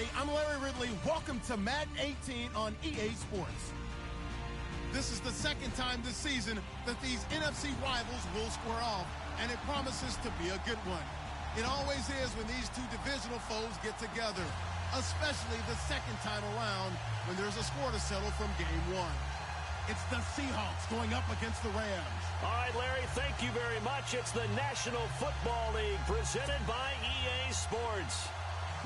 everybody. I'm Larry Ridley. Welcome to Madden 18 on EA Sports. This is the second time this season that these NFC rivals will square off, and it promises to be a good one. It always is when these two divisional foes get together, especially the second time around when there's a score to settle from game one. It's the Seahawks going up against the Rams. All right, Larry, thank you very much. It's the National Football League presented by EA Sports.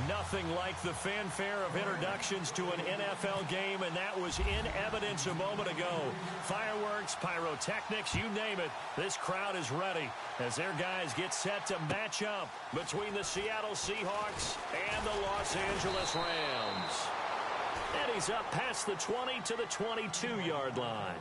Nothing like the fanfare of introductions to an NFL game, and that was in evidence a moment ago. Fireworks, pyrotechnics, you name it. This crowd is ready as their guys get set to match up between the Seattle Seahawks and the Los Angeles Rams. And he's up past the 20 to the 22-yard line.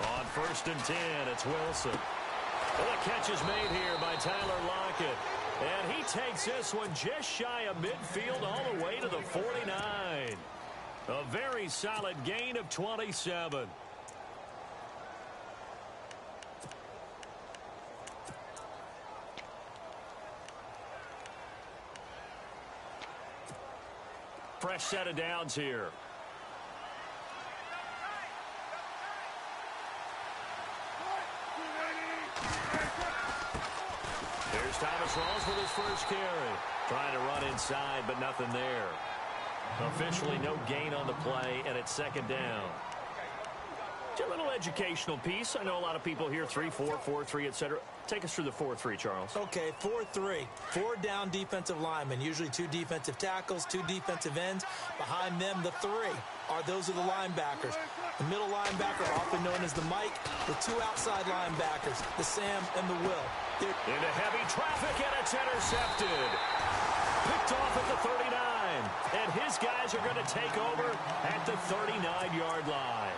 On 1st and 10, it's Wilson. Well, the catch is made here by Tyler Lockett. And he takes this one just shy of midfield all the way to the 49. A very solid gain of 27. Fresh set of downs here. Here's Thomas Rawls with his first carry. Trying to run inside, but nothing there. Officially no gain on the play, and it's 2nd down. A little educational piece. I know a lot of people hear 3-4, 4-3, etc. Take us through the 4-3, Charles. Okay, 4-3. 4 down defensive linemen, usually 2 defensive tackles, 2 defensive ends. Behind them, the 3 are those of the linebackers. The middle linebacker, often known as the Mike, the 2 outside linebackers, the Sam and the Will. Into heavy traffic, and it's intercepted. Picked off at the 39. And his guys are going to take over at the 39-yard line.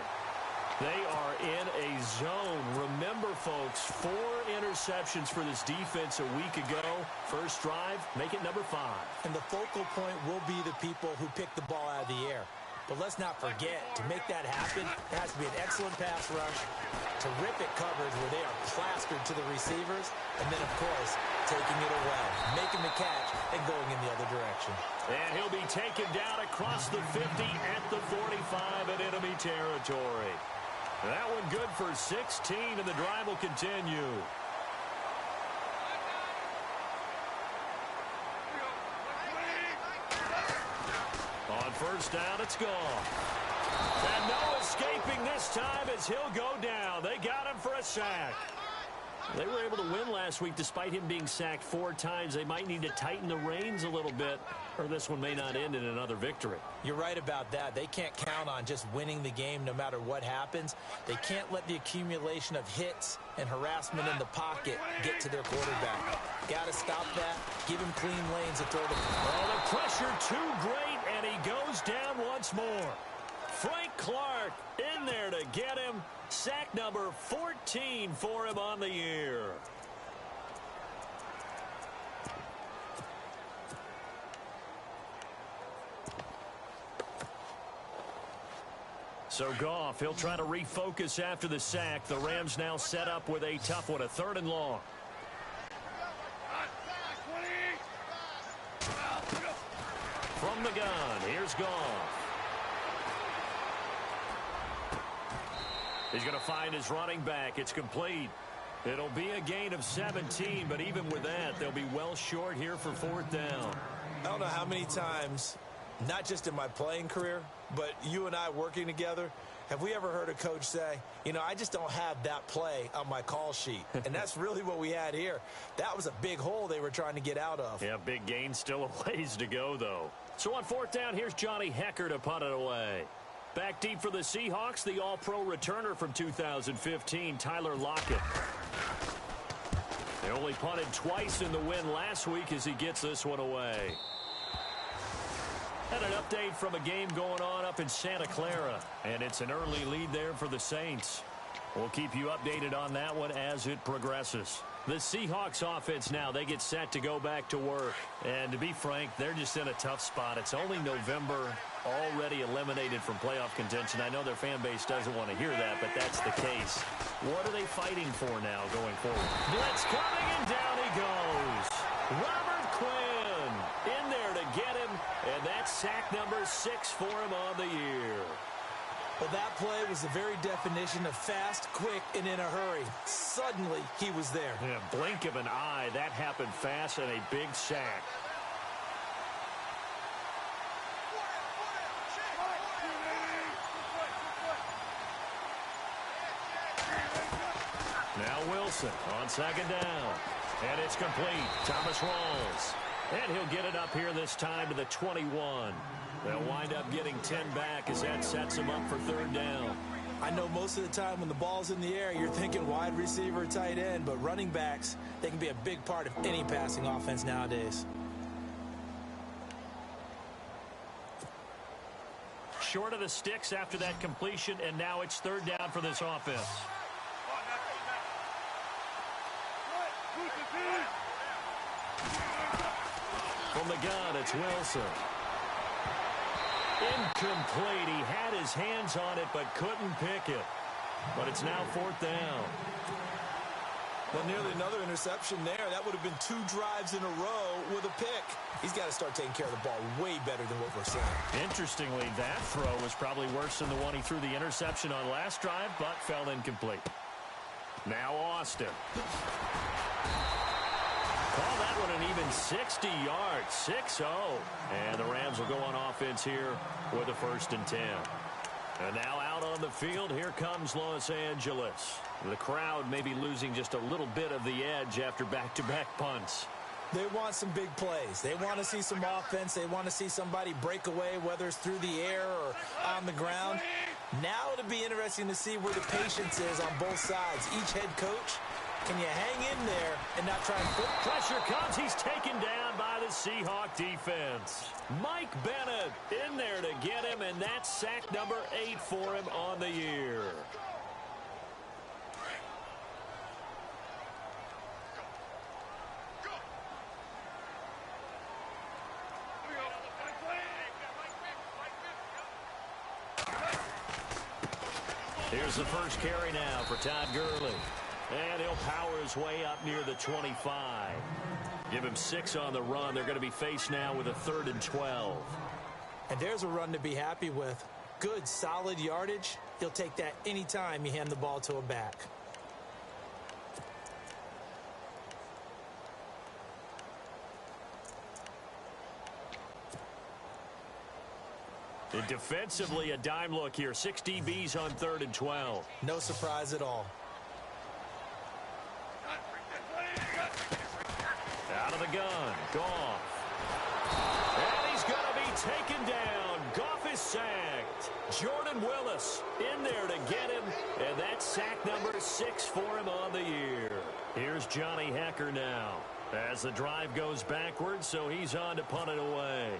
They are in a zone. Remember, folks, 4 interceptions for this defense a week ago. First drive, make it number 5. And the focal point will be the people who pick the ball out of the air. But let's not forget, to make that happen, there has to be an excellent pass rush, terrific coverage where they are plastered to the receivers, and then, of course, taking it away, making the catch, and going in the other direction. And he'll be taken down across the 50 at the 45 in enemy territory. That one good for 16, and the drive will continue. On 1st down, it's gone. And no escaping this time as he'll go down. They got him for a sack. They were able to win last week despite him being sacked 4 times. They might need to tighten the reins a little bit, or this one may not end in another victory. You're right about that. They can't count on just winning the game no matter what happens. They can't let the accumulation of hits and harassment in the pocket get to their quarterback. Got to stop that. Give him clean lanes to throw the ball. Oh, the pressure too great, and he goes down once more. Frank Clark in there to get him. Sack number 14 for him on the year. So Goff, he'll try to refocus after the sack. The Rams now set up with a tough one, a 3rd and long. From the gun, here's Goff. He's going to find his running back. It's complete. It'll be a gain of 17, but even with that, they'll be well short here for 4th down. I don't know how many times, not just in my playing career, but you and I working together, have we ever heard a coach say, you know, I just don't have that play on my call sheet. And that's really what we had here. That was a big hole they were trying to get out of. Yeah, big gain, still a ways to go, though. So on 4th down, here's Johnny Hecker to punt it away. Back deep for the Seahawks, the all-pro returner from 2015, Tyler Lockett. They only punted twice in the win last week as he gets this one away. And an update from a game going on up in Santa Clara. And it's an early lead there for the Saints. We'll keep you updated on that one as it progresses. The Seahawks offense now, they get set to go back to work. And to be frank, they're just in a tough spot. It's only November, already eliminated from playoff contention. I know their fan base doesn't want to hear that, but that's the case. What are they fighting for now going forward? Blitz coming, and down he goes. Robert Quinn in there to get him, and that's sack number 6 for him on the year. Well, that play was the very definition of fast, quick, and in a hurry. Suddenly, he was there. Yeah, blink of an eye. That happened fast and a big sack. Now Wilson on second down. And it's complete. Thomas rolls. And he'll get it up here this time to the 21. They'll wind up getting 10 back as that sets them up for third down. I know most of the time when the ball's in the air, you're thinking wide receiver, tight end, but running backs, they can be a big part of any passing offense nowadays. Short of the sticks after that completion, and now it's third down for this offense. From the gun, it's Wilson. Incomplete. He had his hands on it but couldn't pick it. But it's now fourth down. Well, nearly another interception there. That would have been 2 drives in a row with a pick. He's got to start taking care of the ball way better than what we're seeing. Interestingly, that throw was probably worse than the one he threw the interception on last drive, but fell incomplete. Now Austin. Call that one an even 60 yards, 6-0. And the Rams will go on offense here with a 1st and 10. And now out on the field, here comes Los Angeles. The crowd may be losing just a little bit of the edge after back-to-back punts. They want some big plays. They want to see some offense. They want to see somebody break away, whether it's through the air or on the ground. Now it'll be interesting to see where the patience is on both sides. Each head coach, can you hang in there and not try and put pressure comes. He's taken down by the Seahawk defense. Mike Bennett in there to get him, and that's sack number 8 for him on the year. Here's the first carry now for Todd Gurley. And he'll power his way up near the 25. Give him 6 on the run. They're going to be faced now with a 3rd and 12. And there's a run to be happy with. Good, solid yardage. He'll take that anytime you hand the ball to a back. And defensively, a dime look here. 6 DBs on 3rd and 12. No surprise at all. Out of the gun, Goff. And he's going to be taken down. Goff is sacked. Jordan Willis in there to get him, and that's sack number 6 for him on the year. Here's Johnny Hecker now as the drive goes backwards, so he's on to punt it away.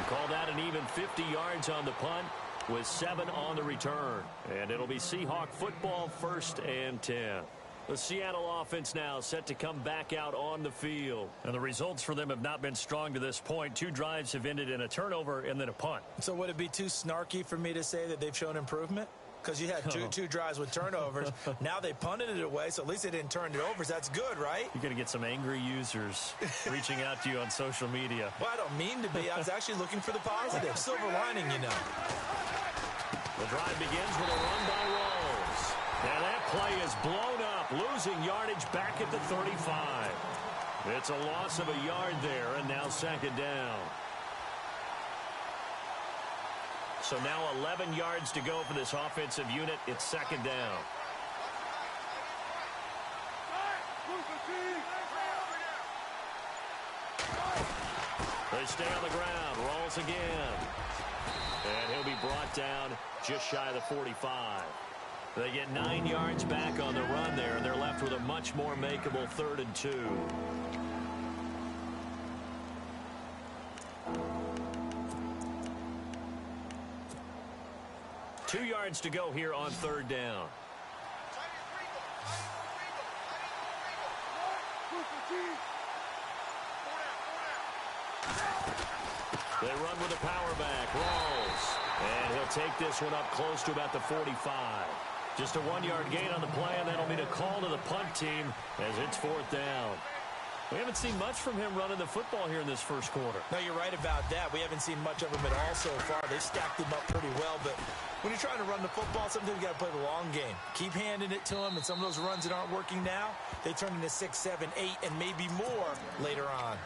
Call that an even 50 yards on the punt with 7 on the return. And it'll be Seahawk football, 1st and 10. The Seattle offense now set to come back out on the field. And the results for them have not been strong to this point. 2 drives have ended in a turnover and then a punt. So would it be too snarky for me to say that they've shown improvement? Because you had two drives with turnovers. Now they punted it away, so at least they didn't turn it over. So that's good, right? You're going to get some angry users reaching out to you on social media. Well, I don't mean to be. I was actually looking for the positive. Silver lining, you know. The drive begins with a run by Rolls. And that play is blown up, losing yardage back at the 35. It's a loss of a yard there, and now 2nd down. So now 11 yards to go for this offensive unit. It's 2nd down. They stay on the ground. Rolls again. And he'll be brought down just shy of the 45. They get 9 yards back on the run there, and they're left with a much more makeable 3rd and 2. Two yards to go here on 3rd down. They run with a power back. Rolls. And he'll take this one up close to about the 45. Just a 1-yard gain on the play, and that'll mean a call to the punt team as it's 4th down. We haven't seen much from him running the football here in this first quarter. No, you're right about that. We haven't seen much of him at all so far. They've stacked him up pretty well, but when you're trying to run the football, sometimes you got to play the long game. Keep handing it to him, and some of those runs that aren't working now, they turn into 6, 7, 8, and maybe more later on.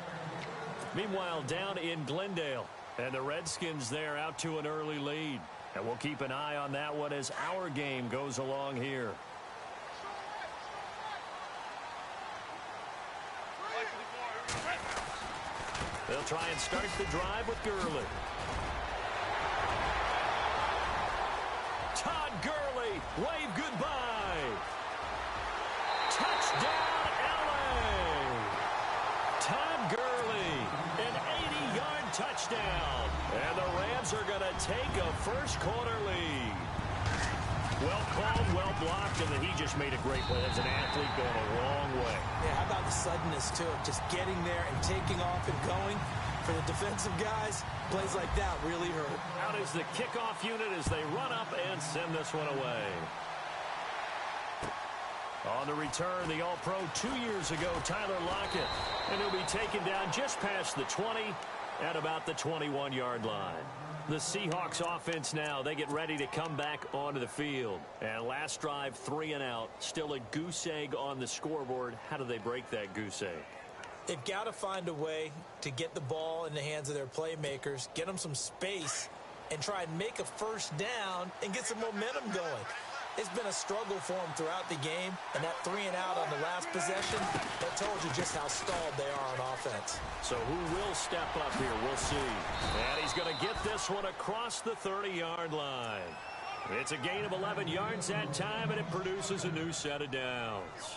Meanwhile, down in Glendale, and the Redskins there out to an early lead. And we'll keep an eye on that one as our game goes along here. They'll try and start the drive with Gurley. Todd Gurley, wave goodbye. Touchdown, LA. Todd Gurley, an 80-yard touchdown. And the Rams are going to take a first-quarter lead. Well called, well blocked, and he just made a great play. As an athlete going a long way. Yeah, how about the suddenness to it? Just getting there and taking off and going. For the defensive guys, plays like that really hurt. Out is the kickoff unit as they run up and send this one away. On the return, the All-Pro 2 years ago, Tyler Lockett. And he'll be taken down just past the 20 at about the 21-yard line. The Seahawks offense now, they get ready to come back onto the field. And last drive, 3 and out. Still a goose egg on the scoreboard. How do they break that goose egg? They've got to find a way to get the ball in the hands of their playmakers, get them some space, and try and make a first down and get some momentum going. It's been a struggle for them throughout the game, and that 3 and out on the last possession, that told you just how stalled they are on offense. So who will step up here? We'll see. And he's going to get this one across the 30-yard line. It's a gain of 11 yards that time, and it produces a new set of downs.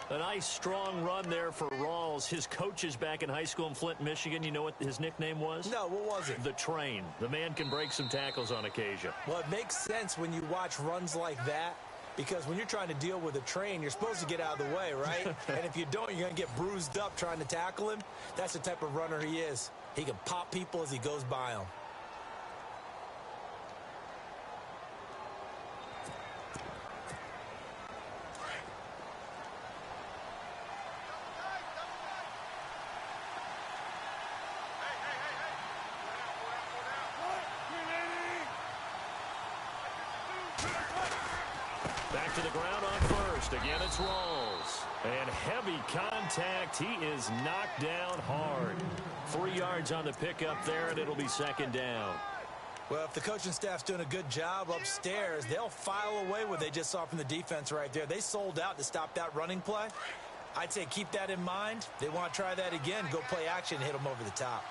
A nice, strong run there for Rawls. His coaches back in high school in Flint, Michigan, you know what his nickname was? No, what was it? The Train. The man can break some tackles on occasion. Well, it makes sense when you watch runs like that, because when you're trying to deal with a train, you're supposed to get out of the way, right? And if you don't, you're going to get bruised up trying to tackle him. That's the type of runner he is. He can pop people as he goes by them. Back to the ground on first. Again, it's Rawls. And heavy contact. He is knocked down hard. 3 yards on the pickup there, and it'll be 2nd down. Well, if the coaching staff's doing a good job upstairs, they'll file away what they just saw from the defense right there. They sold out to stop that running play. I'd say keep that in mind. They want to try that again, go play action, hit them over the top.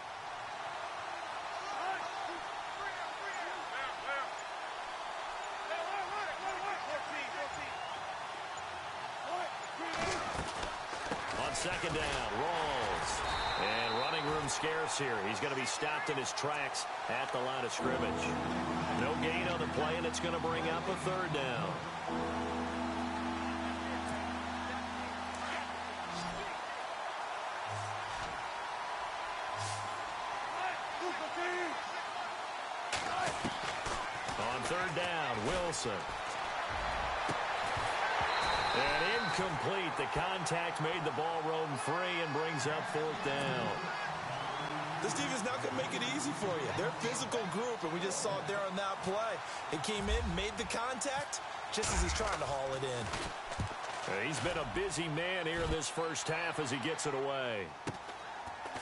On 2nd down, Rawls. And running room scarce here. He's going to be stopped in his tracks at the line of scrimmage. No gain on the play, and it's going to bring up a 3rd down. On 3rd down, Wilson. And incomplete. The contact made the ball roam free and brings up 4th down. This defense not going to make it easy for you. They're a physical group, and we just saw it there on that play. It came in, made the contact, just as he's trying to haul it in. He's been a busy man here in this first half as he gets it away.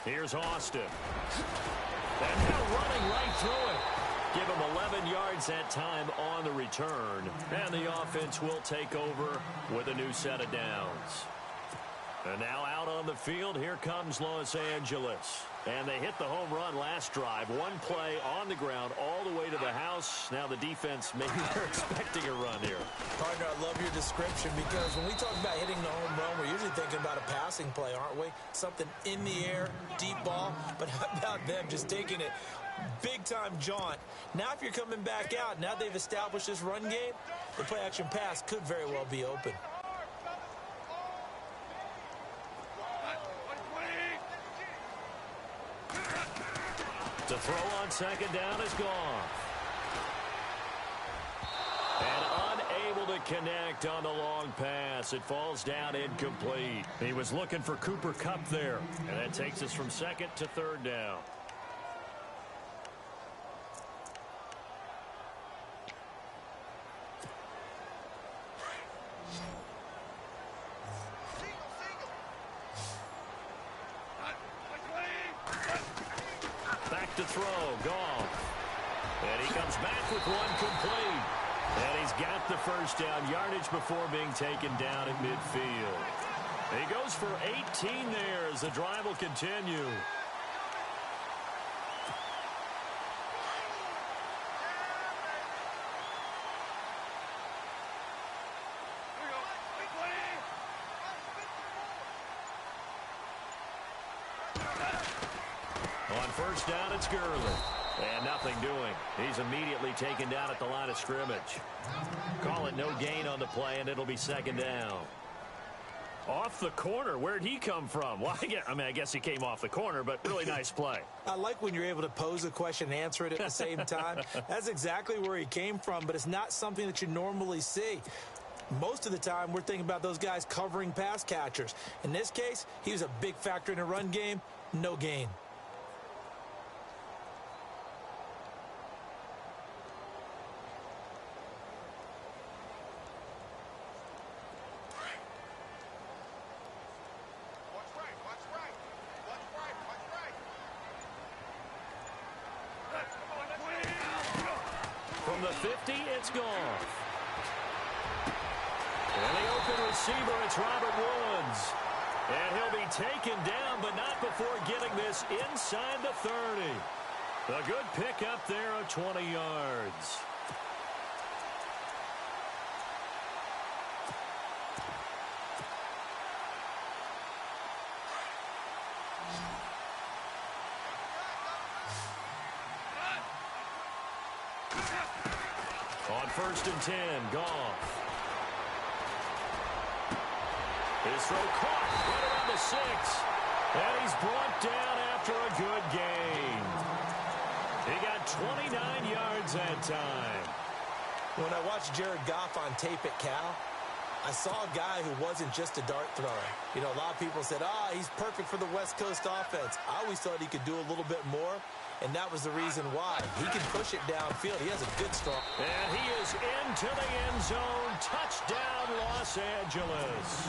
Here's Austin. And now running right through it. Give him 11 yards that time on the return. And the offense will take over with a new set of downs. And now out on the field, here comes Los Angeles. And they hit the home run last drive. One play on the ground all the way to the house. Now the defense, maybe they're expecting a run here. Partner, I love your description because when we talk about hitting the home run, we're usually thinking about a passing play, aren't we? Something in the air, deep ball. But how about them just taking it big-time jaunt? Now if you're coming back out, now they've established this run game, the play-action pass could very well be open. To throw on second down is gone. And unable to connect on the long pass. It falls down incomplete. He was looking for Cooper Kupp there. And that takes us from second to third down. To throw, Goff. And he comes back with one complete. And he's got the first down yardage before being taken down at midfield. He goes for 18 there as the drive will continue. On first down, it's Gurley. And nothing doing. He's immediately taken down at the line of scrimmage. Call it no gain on the play, and it'll be second down. Off the corner. Where'd he come from? Well, I guess he came off the corner, but really nice play. I like when you're able to pose a question and answer it at the same time. That's exactly where he came from, but it's not something that you normally see. Most of the time, we're thinking about those guys covering pass catchers. In this case, he was a big factor in a run game. No gain. From the 50, it's Goff. And the open receiver, it's Robert Woods. And he'll be taken down, but not before getting this inside the 30. A good pickup there of 20 yards. On first and 10, Goff. His throw caught right around the 6. And he's brought down after a good gain. He got 29 yards that time. When I watched Jared Goff on tape at Cal, I saw a guy who wasn't just a dart thrower. You know, a lot of people said, he's perfect for the West Coast offense. I always thought he could do a little bit more, and that was the reason why. He can push it downfield. He has a good strong. And he is into the end zone. Touchdown, Los Angeles.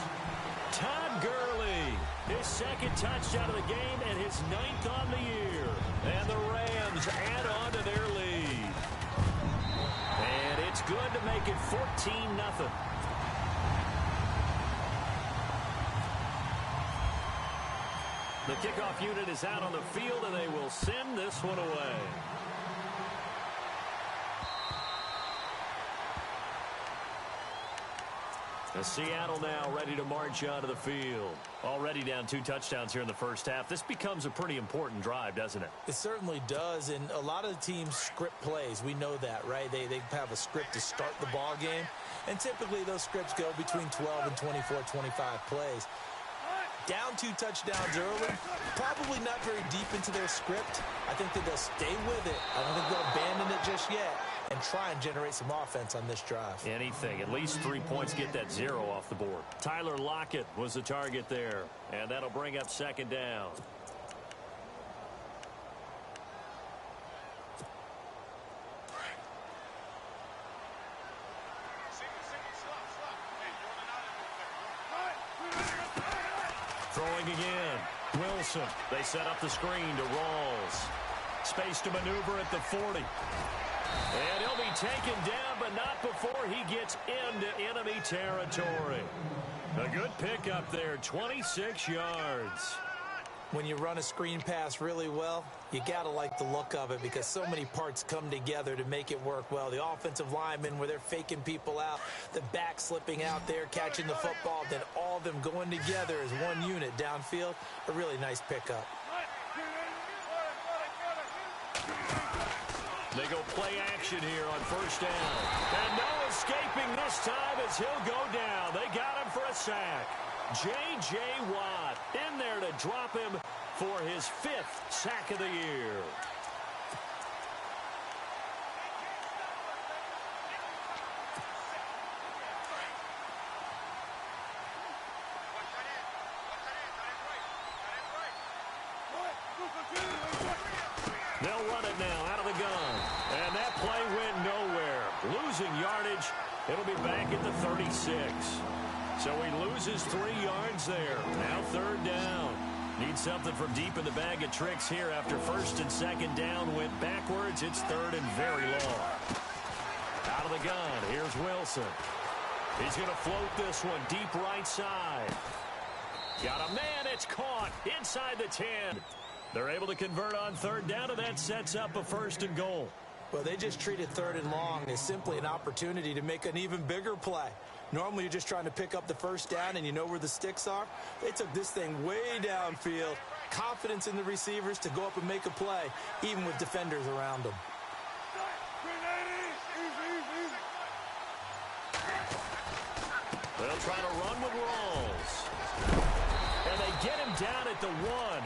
Todd Gurley, his second touchdown of the game and his 9th on the year. And the Rams add on to their lead. And it's good to make it 14-0. The kickoff unit is out on the field, and they will send this one away. As Seattle now ready to march onto the field. Already down 2 touchdowns here in the first half. This becomes a pretty important drive, doesn't it? It certainly does, and a lot of the teams script plays. We know that, right? They have a script to start the ball game, and typically those scripts go between 12 and 24, 25 plays. Down 2 touchdowns early, probably not very deep into their script. I think that they'll stay with it. I don't think they'll abandon it just yet and try and generate some offense on this drive. Anything. At least 3 points, get that 0 off the board. Tyler Lockett was the target there, and that'll bring up second down. Throwing again. Wilson. They set up the screen to Rawls. Space to maneuver at the 40. And he'll be taken down, but not before he gets into enemy territory. A good pick up there, 26 yards. When you run a screen pass really well, you got to like the look of it because so many parts come together to make it work well. The offensive linemen where they're faking people out, the back slipping out there, catching the football, then all of them going together as one unit downfield. A really nice pickup. They go play action here on first down. And no escaping this time as he'll go down. They got him for a sack. J.J. Watt in there to drop him for his 5th sack of the year. They'll run it now out of the gun. And that play went nowhere. Losing yardage. It'll be back at the 36. So he loses 3 yards there. Now 3rd down. Needs something from deep in the bag of tricks here after 1st and 2nd down went backwards. It's 3rd and very long. Out of the gun. Here's Wilson. He's going to float this one deep right side. Got a man. It's caught inside the 10. They're able to convert on 3rd down, and that sets up a 1st and goal. Well, they just treated 3rd and long as simply an opportunity to make an even bigger play. Normally, you're just trying to pick up the 1st down, and you know where the sticks are. They took this thing way downfield. Confidence in the receivers to go up and make a play, even with defenders around them. They'll try to run with Rawls. And they get him down at the 1.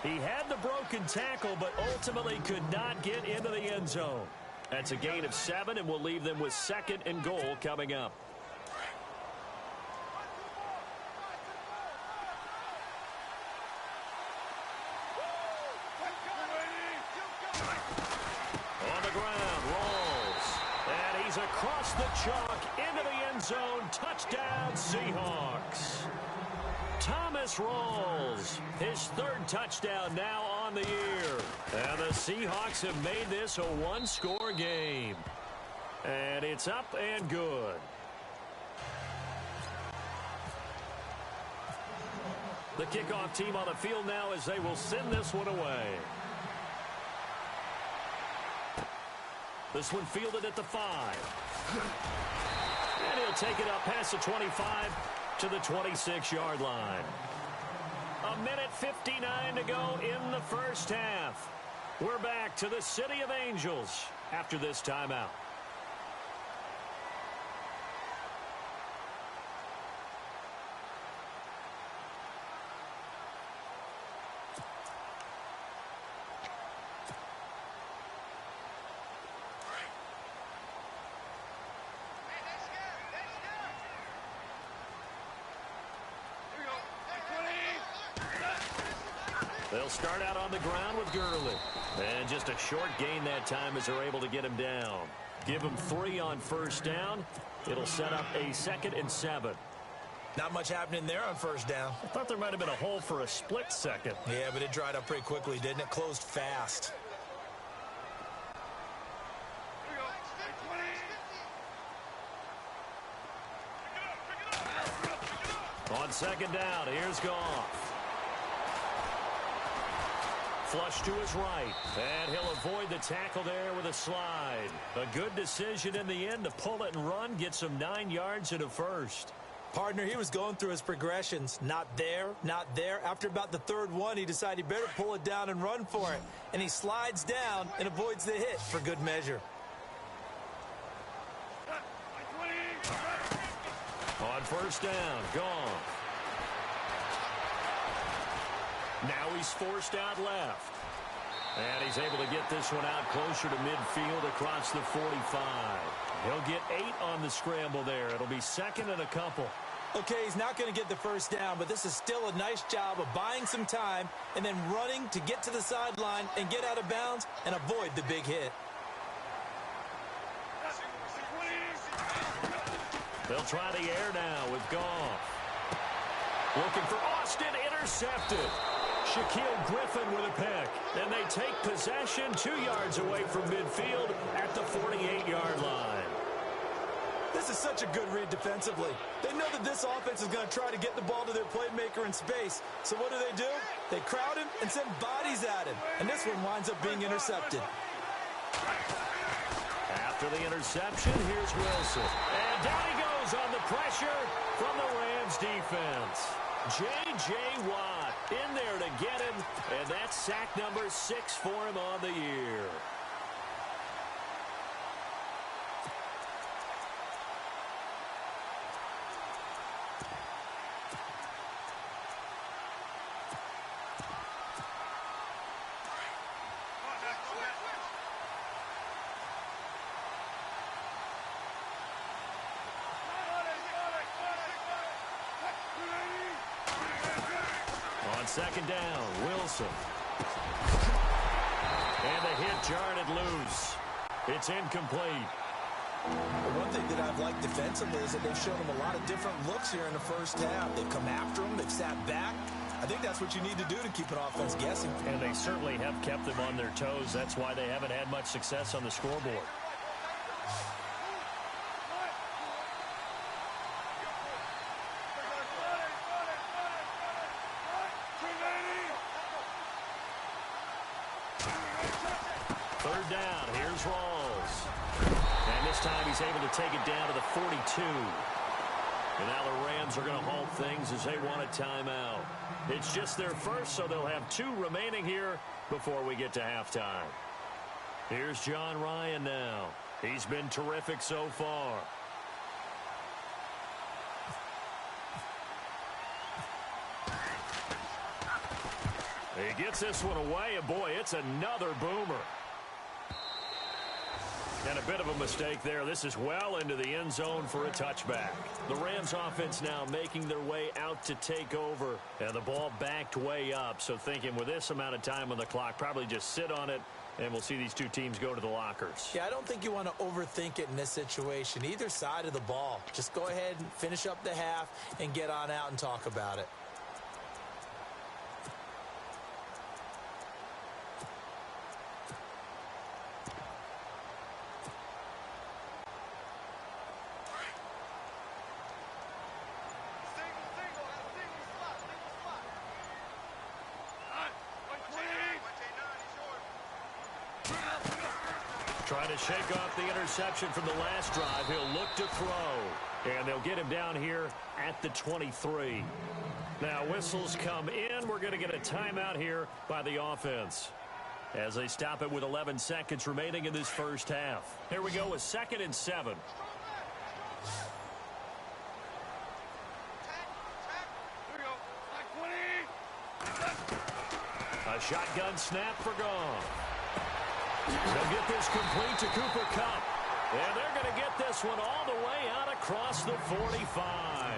He had the broken tackle, but ultimately could not get into the end zone. That's a gain of 7, and we'll leave them with 2nd and goal coming up. On the ground, Rawls. And he's across the chalk into the end zone. Touchdown, Seahawks. Thomas Rawls, his 3rd touchdown now on the year. And the Seahawks have made this a 1-score game. And it's up and good. The kickoff team on the field now as they will send this one away. This one fielded at the 5. And he'll take it up past the 25 to the 26-yard line. 1:59 to go in the 1st half. We're back to the City of Angels after this timeout. They'll start out on the ground with Gurley. And just a short gain that time as they're able to get him down. Give him 3 on 1st down. It'll set up a 2nd and 7. Not much happening there on 1st down. I thought there might have been a hole for a split second. Yeah, but it dried up pretty quickly, didn't it? Closed fast. On 2nd down, here's Goff. Flush to his right, and he'll avoid the tackle there with a slide. A good decision in the end to pull it and run, get some 9 yards and a 1st. Partner, he was going through his progressions. Not there, not there. After about the 3rd one, he decided he better pull it down and run for it. And he slides down and avoids the hit for good measure. On 1st down, Goff. Now he's forced out left. And he's able to get this one out closer to midfield across the 45. He'll get 8 on the scramble there. It'll be 2nd and a couple. Okay, he's not going to get the 1st down, but this is still a nice job of buying some time and then running to get to the sideline and get out of bounds and avoid the big hit. They'll try the air now with Goff. Looking for Austin, intercepted. Shaquille Griffin with a pick. And they take possession 2 yards away from midfield at the 48-yard line. This is such a good read defensively. They know that this offense is going to try to get the ball to their playmaker in space. So what do? They crowd him and send bodies at him. And this one winds up being intercepted. After the interception, here's Wilson. And down he goes on the pressure from the Rams defense. J.J. Watt in there to get him, and that's sack number 6 for him on the year. On second down, Wilson. And the hit jarred it loose. It's incomplete. The one thing that I've liked defensively is that they've shown them a lot of different looks here in the first half. They've come after them. They've sat back. I think that's what you need to do to keep an offense guessing. And they certainly have kept them on their toes. That's why they haven't had much success on the scoreboard. Third down, here's Rawls. And this time he's able to take it down to the 42. And now the Rams are going to halt things as they want a timeout. It's just their first, so they'll have 2 remaining here before we get to halftime. Here's John Ryan now. He's been terrific so far. He gets this one away, and boy, it's another boomer. And a bit of a mistake there. This is well into the end zone for a touchback. The Rams offense now making their way out to take over. And the ball backed way up. So thinking with this amount of time on the clock, probably just sit on it, and we'll see these 2 teams go to the lockers. Yeah, I don't think you want to overthink it in this situation. Either side of the ball. Just go ahead and finish up the half and get on out and talk about it. Trying to shake off the interception from the last drive. He'll look to throw. And they'll get him down here at the 23. Now whistles come in. We're going to get a timeout here by the offense as they stop it with 11 seconds remaining in this first half. Here we go with 2nd and 7. A shotgun snap for Goff. They'll get this complete to Cooper Kupp. And they're going to get this one all the way out across the 45.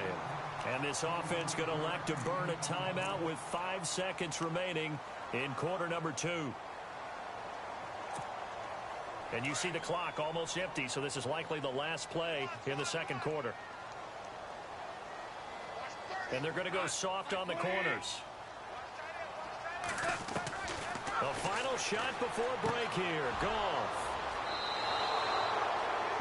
And this offense going to elect to burn a timeout with 5 seconds remaining in quarter number 2. And you see the clock almost empty, so this is likely the last play in the second quarter. And they're going to go soft on the corners. The final shot before break here. Goff.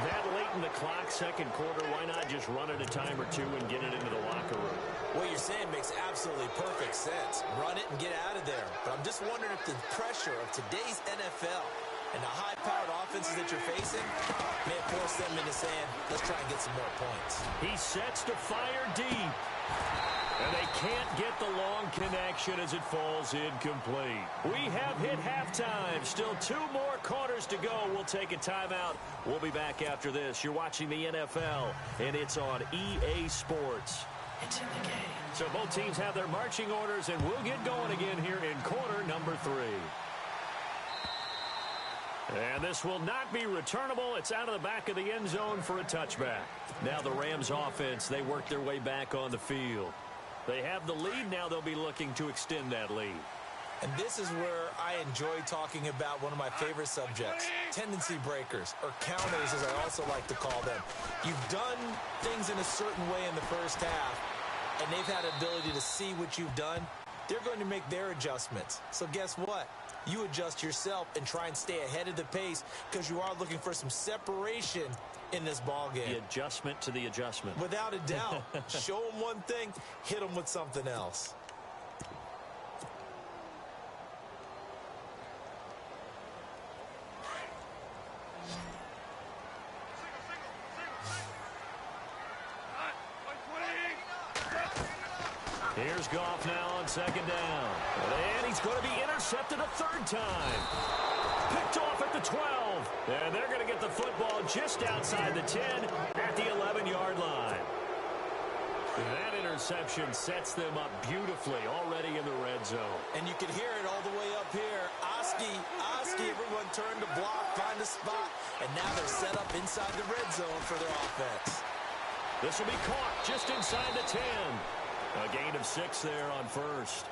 That late in the clock, second quarter, why not just run it a time or 2 and get it into the locker room? What you're saying makes absolutely perfect sense. Run it and get out of there. But I'm just wondering if the pressure of today's NFL and the high-powered offenses that you're facing may have forced them into saying, let's try and get some more points. He sets to fire deep. And they can't get the long connection as it falls incomplete. We have hit halftime. Still 2 more quarters to go. We'll take a timeout. We'll be back after this. You're watching the NFL, and it's on EA Sports. It's in the game. So both teams have their marching orders, and we'll get going again here in quarter number 3. And this will not be returnable. It's out of the back of the end zone for a touchback. Now the Rams offense, they work their way back on the field. They have the lead. Now they'll be looking to extend that lead. And this is where I enjoy talking about one of my favorite subjects, tendency breakers, or counters as I also like to call them. You've done things in a certain way in the first half, and they've had ability to see what you've done. They're going to make their adjustments. So guess what? You adjust yourself and try and stay ahead of the pace because you are looking for some separation in this ball game. The adjustment to the adjustment. Without a doubt. Show them one thing, hit them with something else. Here's Goff now on second down. And he's going to be intercepted a third time. Picked off at the 12. And they're going to get the football just outside the 10 at the 11-yard line. That interception sets them up beautifully already in the red zone. And you can hear it all the way up here. Oski, everyone turned to block, find a spot, and now they're set up inside the red zone for their offense. This will be caught just inside the 10. A gain of 6 there on first.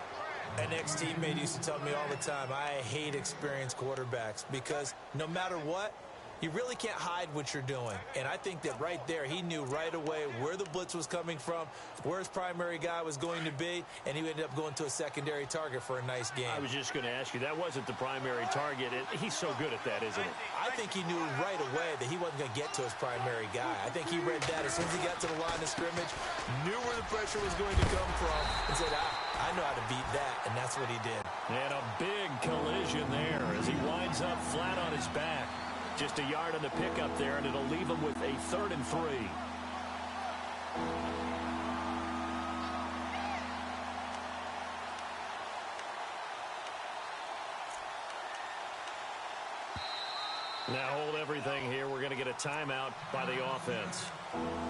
An ex-teammate used to tell me all the time, I hate experienced quarterbacks because no matter what, you really can't hide what you're doing. And I think that right there, he knew right away where the blitz was coming from, where his primary guy was going to be, and he ended up going to a secondary target for a nice game. I was just going to ask you, that wasn't the primary target. He's so good at that, isn't he? I think he knew right away that he wasn't going to get to his primary guy. I think he read that as soon as he got to the line of scrimmage, knew where the pressure was going to come from, and said, I know how to beat that, and that's what he did. And a big collision there as he winds up flat on his back. Just a yard on the pickup there, and it'll leave him with a 3rd and 3. Now hold everything here. We're going to get a timeout by the offense.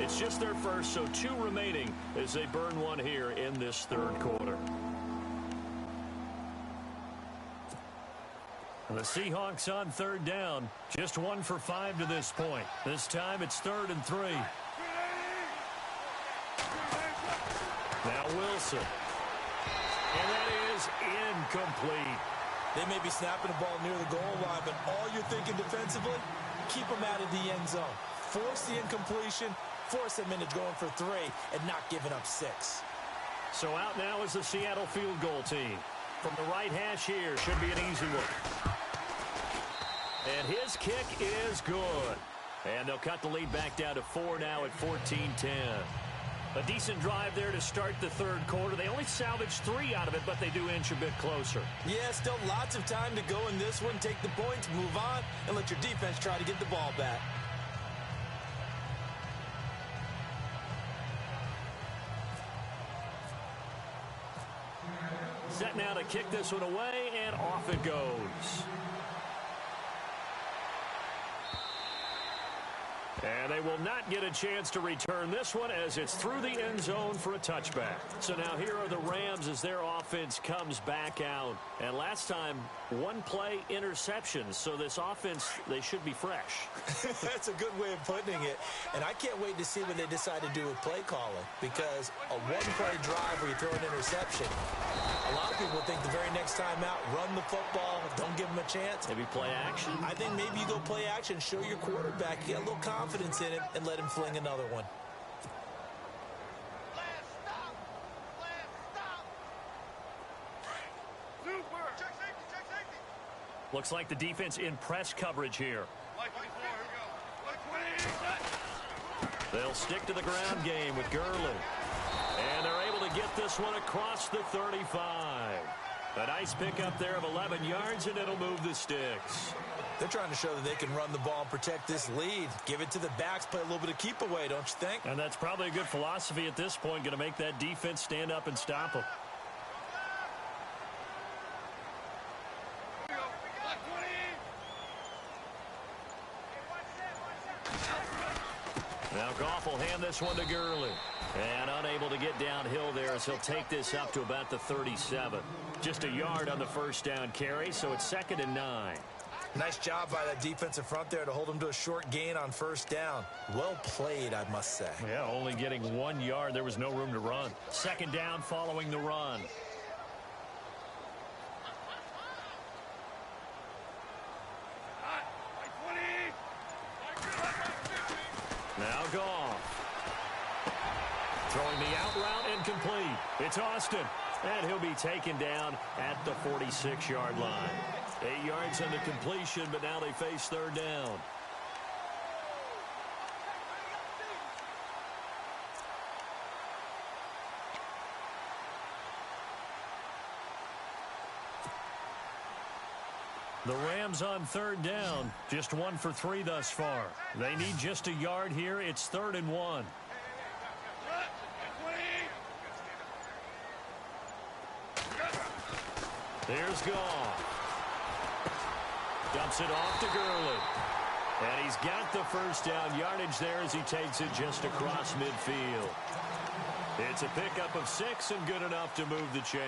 It's just their first, so 2 remaining as they burn one here in this 3rd quarter. The Seahawks on 3rd down. Just 1 for 5 to this point. This time it's 3rd and 3. Now Wilson. And that is incomplete. They may be snapping the ball near the goal line, but all you're thinking defensively, keep them out of the end zone. Force the incompletion, force them into going for 3, and not giving up 6. So out now is the Seattle field goal team. From the right hash here, should be an easy one. And his kick is good. And they'll cut the lead back down to 4 now at 14-10. A decent drive there to start the 3rd quarter. They only salvaged 3 out of it, but they do inch a bit closer. Yeah, still lots of time to go in this one. Take the points, move on, and let your defense try to get the ball back. Set now to kick this one away, and off it goes. And they will not get a chance to return this one as it's through the end zone for a touchback. So now here are the Rams as their offense comes back out. And last time, 1-play interceptions. So this offense, they should be fresh. That's a good way of putting it. And I can't wait to see what they decide to do with play calling. Because a 1-play drive where you throw an interception, a lot of people think the very next time out, run the football, don't give them a chance. Maybe play action. I think maybe you go play action, show your quarterback, get a little confidence in him, and let him fling another one. Looks like the defense in press coverage here. They'll stick to the ground game with Gurley. And they're able to get this one across the 35. A nice pickup there of 11 yards, and it'll move the sticks. They're trying to show that they can run the ball and protect this lead. Give it to the backs, play a little bit of keep away, don't you think? And that's probably a good philosophy at this point, going to make that defense stand up and stop them. Now Goff will hand this one to Gurley. And unable to get downhill there as he'll take this up to about the 37. Just a yard on the first down carry, so it's 2nd and 9. Nice job by that defensive front there to hold him to a short gain on first down. Well played, I must say. Yeah, only getting 1 yard. There was no room to run. 2nd down following the run. Now Goff. Throwing the out route incomplete. It's Austin. And he'll be taken down at the 46-yard line. 8 yards on the completion, but now they face 3rd down. The Rams on third down, just 1 for 3 thus far. They need just a yard here. It's 3rd and 1. Here's Goff. Dumps it off to Gurley. And he's got the first down yardage there as he takes it just across midfield. It's a pickup of 6 and good enough to move the chains.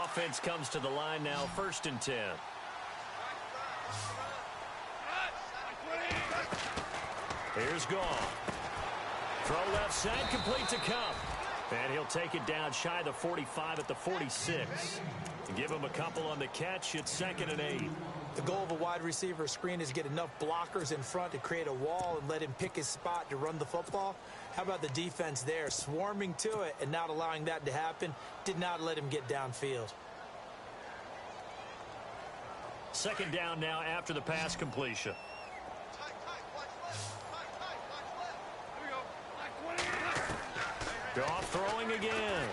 Offense comes to the line now, 1st and 10. Here's Goff. Throw left side, complete to Cup. And he'll take it down shy of the 45 at the 46. Give him a couple on the catch. It's 2nd and 8. The goal of a wide receiver screen is get enough blockers in front to create a wall and let him pick his spot to run the football. How about the defense there, swarming to it and not allowing that to happen? Did not let him get downfield. 2nd down now after the pass completion. Goff throwing again.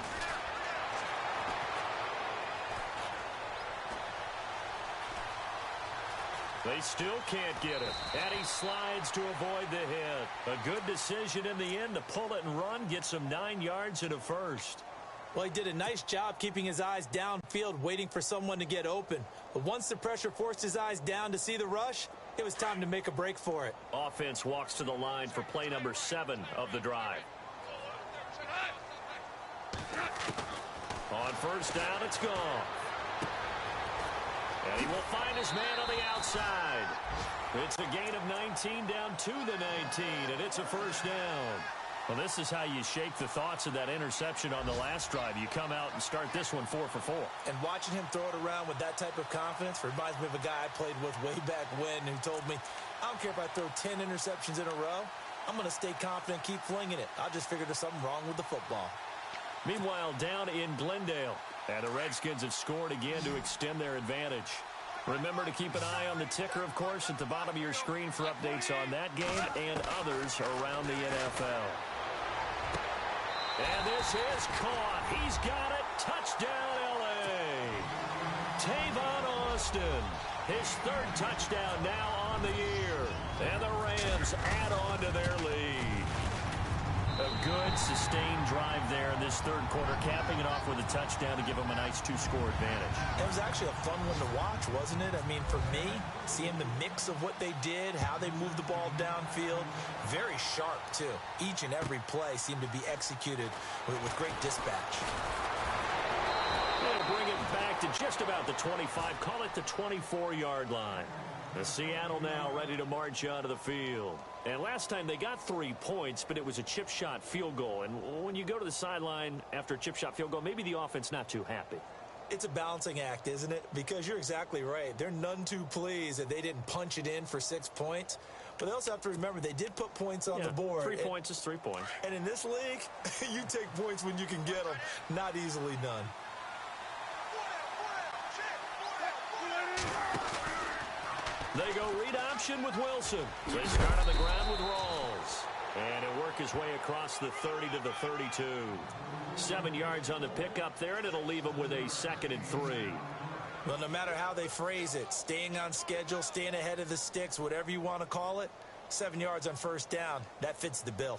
They still can't get it. And he slides to avoid the hit. A good decision in the end to pull it and run. Get some 9 yards and a first. Well, he did a nice job keeping his eyes downfield, waiting for someone to get open. But once the pressure forced his eyes down to see the rush, it was time to make a break for it. Offense walks to the line for play number 7 of the drive. On 1st down, it's gone. And he will find his man on the outside. It's a gain of 19 down to the 19, and it's a 1st down. Well, this is how you shake the thoughts of that interception on the last drive. You come out and start this one 4 for 4. And watching him throw it around with that type of confidence reminds me of a guy I played with way back when who told me, I don't care if I throw 10 interceptions in a row. I'm going to stay confident, keep flinging it. I just figured there's something wrong with the football. Meanwhile, down in Glendale, and the Redskins have scored again to extend their advantage. Remember to keep an eye on the ticker, of course, at the bottom of your screen for updates on that game and others around the NFL. And this is caught. He's got it. Touchdown, L.A. Tavon Austin. His 3rd touchdown now on the year. And the Rams add on to their lead. A good, sustained drive there in this 3rd quarter, capping it off with a touchdown to give them a nice 2-score advantage. It was actually a fun one to watch, wasn't it? I mean, for me, seeing the mix of what they did, how they moved the ball downfield, very sharp, too. Each and every play seemed to be executed with great dispatch. They'll bring it back to just about the 25, call it the 24-yard line. The Seattle now ready to march onto the field. And last time they got 3 points, but it was a chip shot field goal. And when you go to the sideline after a chip shot field goal, maybe the offense not too happy. It's a balancing act, isn't it? Because you're exactly right. They're none too pleased that they didn't punch it in for 6 points. But they also have to remember they did put points on the board. 3 points is 3 points. And in this league, you take points when you can get them. Not easily done. They go read option with Wilson. They start on the ground with Rawls. And he'll work his way across the 30 to the 32. 7 yards on the pickup there, and it'll leave him with a 2nd and 3. Well, no matter how they phrase it, staying on schedule, staying ahead of the sticks, whatever you want to call it, 7 yards on 1st down, that fits the bill.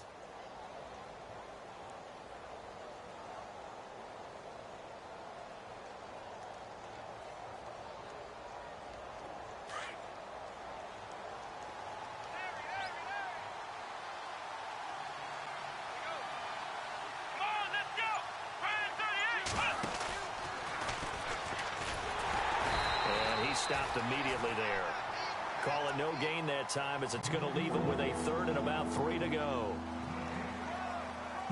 Stopped immediately there. Call it no gain that time as it's going to leave him with a 3rd and about 3 to go.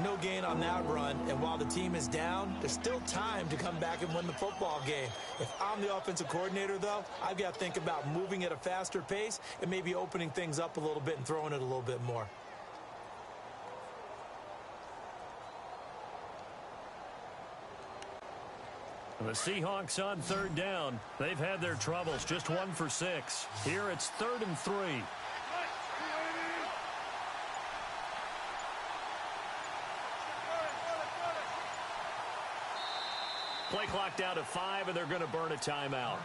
No gain on that run, and while the team is down, there's still time to come back and win the football game. If I'm the offensive coordinator, though, I've got to think about moving at a faster pace and maybe opening things up a little bit and throwing it a little bit more. The Seahawks on third down. They've had their troubles, just 1 for 6. Here it's 3rd and 3. Play clock down to 5, and they're going to burn a timeout.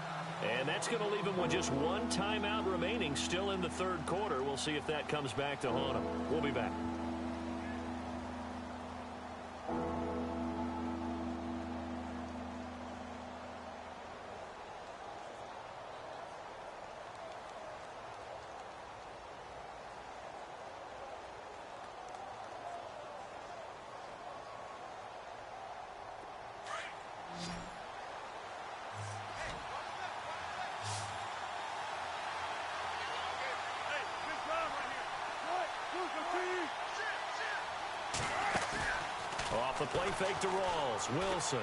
And that's going to leave them with just 1 timeout remaining still in the third quarter. We'll see if that comes back to haunt them. We'll be back. Off the play fake to Rawls. Wilson.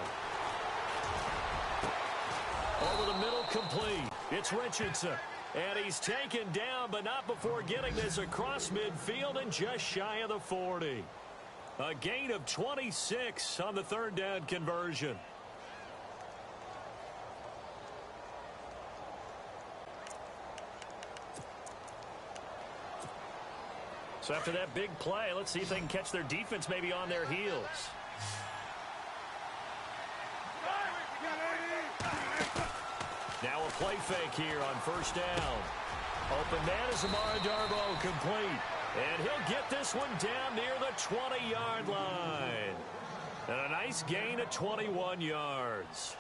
Over the middle, complete. It's Richardson. And he's taken down, but not before getting this across midfield and just shy of the 40. A gain of 26 on the third down conversion. So after that big play, let's see if they can catch their defense maybe on their heels. Now a play fake here on first down. Open man is Amara Darboh, complete. And he'll get this one down near the 20-yard line. And a nice gain of 21 yards.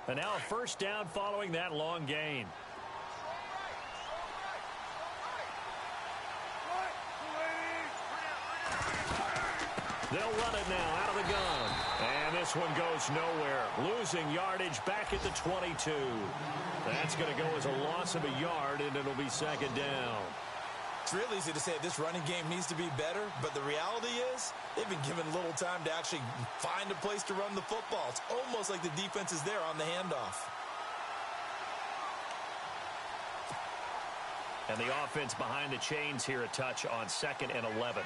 And now a first down following that long gain. They'll run it now out of the gun. And this one goes nowhere. Losing yardage back at the 22. That's going to go as a loss of a yard, and it'll be second down. It's real easy to say this running game needs to be better, but the reality is they've been given little time to actually find a place to run the football. It's almost like the defense is there on the handoff. And the offense behind the chains here a touch on 2nd and 11.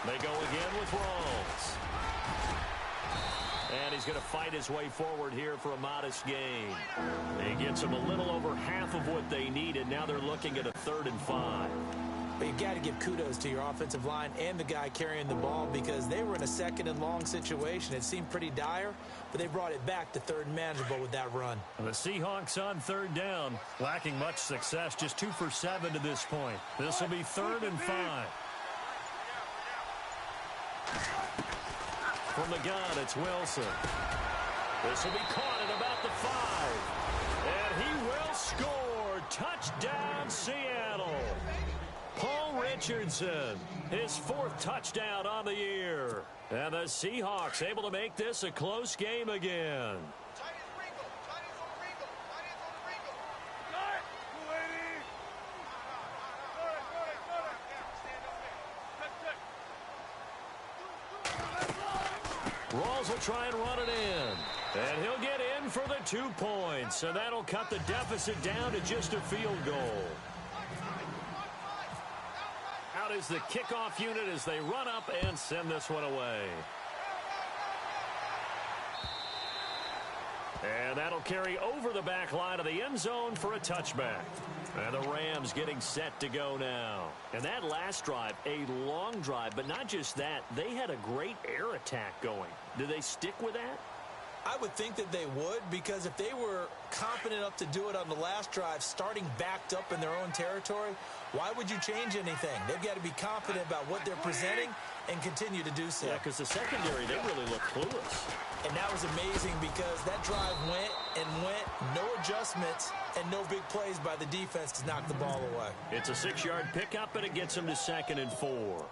They go again with Rawls. And he's going to fight his way forward here for a modest gain. He gets them a little over half of what they needed. Now they're looking at a 3rd and 5. But you've got to give kudos to your offensive line and the guy carrying the ball because they were in a 2nd and long situation. It seemed pretty dire, but they brought it back to 3rd and manageable with that run. And the Seahawks on 3rd down, lacking much success, just 2 for 7 to this point. This will be 3rd and 5. From the gun, it's Wilson. This will be caught at about the 5. And he will score. Touchdown, Seattle. Paul Richardson, his 4th touchdown on the year. And the Seahawks able to make this a close game again. Rawls will try and run it in. And he'll get in for the 2 points. And that'll cut the deficit down to just a field goal. Out is the kickoff unit as they run up and send this one away. And that'll carry over the back line of the end zone for a touchback. And the Rams getting set to go now. And that last drive, a long drive, but not just that. They had a great air attack going. Do they stick with that? I would think that they would, because if they were confident enough to do it on the last drive, starting backed up in their own territory, why would you change anything? They've got to be confident about what they're presenting and continue to do so. Yeah, because the secondary, they really look clueless. And that was amazing because that drive went and went, no adjustments, and no big plays by the defense to knock the ball away. It's a 6-yard pickup, and it gets them to 2nd and 4.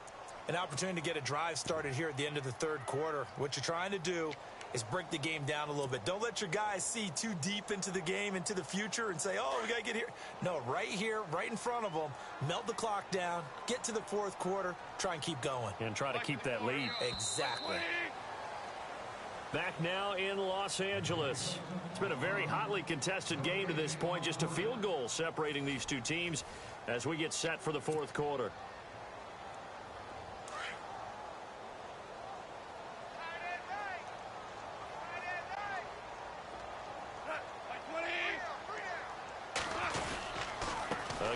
An opportunity to get a drive started here at the end of the third quarter. What you're trying to do is break the game down a little bit. Don't let your guys see too deep into the game, into the future, and say, oh, we got to get here. No, right here, right in front of them, melt the clock down, get to the fourth quarter, try and keep going. And try to keep that lead. Exactly. Back now in Los Angeles. It's been a very hotly contested game to this point. Just a field goal separating these two teams as we get set for the fourth quarter.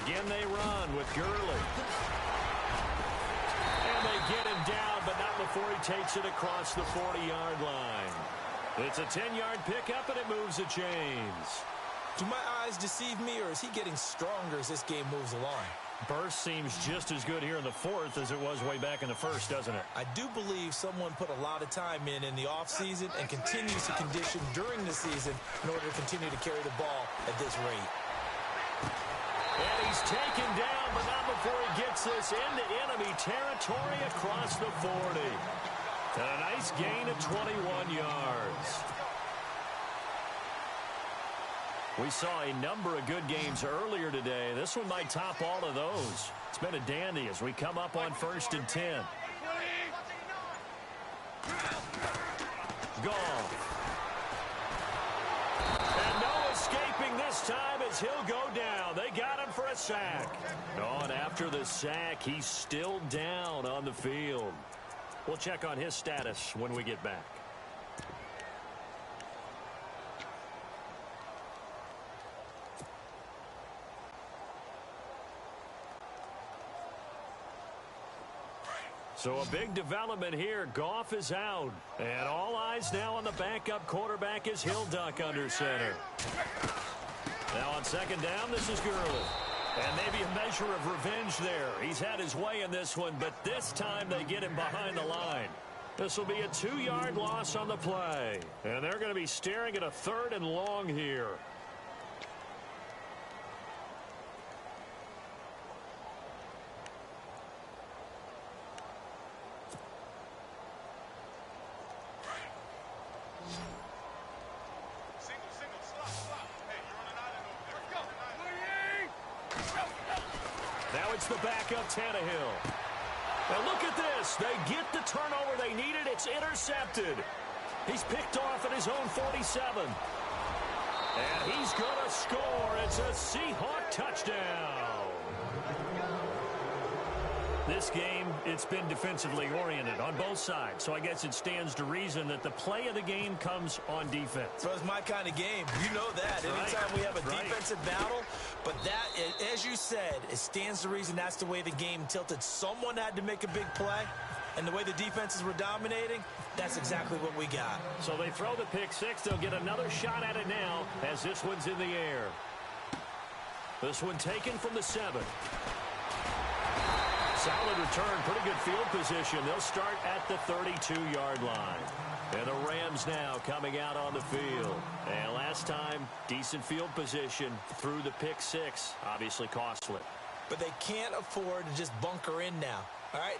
Again they run with Gurley. And they get him down, but not before he takes it across the 40-yard line. It's a 10-yard pickup, and it moves the chains. Do my eyes deceive me, or is he getting stronger as this game moves along? Burst seems just as good here in the fourth as it was way back in the first, doesn't it? I do believe someone put a lot of time in the offseason and continues to condition during the season in order to continue to carry the ball at this rate. And he's taken down, but not before he gets this into enemy territory across the 40. And a nice gain of 21 yards. We saw a number of good games earlier today. This one might top all of those. It's been a dandy as we come up on 1st and 10. Goff. And no escaping this time as he'll go down. They got him for a sack. Oh, and after the sack, he's still down on the field. We'll check on his status when we get back. So a big development here. Goff is out. And all eyes now on the backup quarterback as he'll duck under center. Now on second down, this is Gurley. And maybe a measure of revenge there. He's had his way in this one, but this time they get him behind the line. This will be a 2-yard loss on the play. And they're going to be staring at a 3rd and long here. It's the backup Tannehill. Now look at this. They get the turnover they needed. It's intercepted. He's picked off at his own 47. And he's going to score. It's a Seahawk touchdown. This game, it's been defensively oriented on both sides. So I guess it stands to reason that the play of the game comes on defense. So it's my kind of game. You know that. Anytime we have a defensive battle, but that, as you said, it stands to reason that's the way the game tilted. Someone had to make a big play, and the way the defenses were dominating, that's exactly what we got. So they throw the pick six. They'll get another shot at it now as this one's in the air. This one taken from the 7. Solid return, pretty good field position. They'll start at the 32-yard line. And the Rams now coming out on the field. And last time, decent field position through the pick six. Obviously costly. But they can't afford to just bunker in now. All right,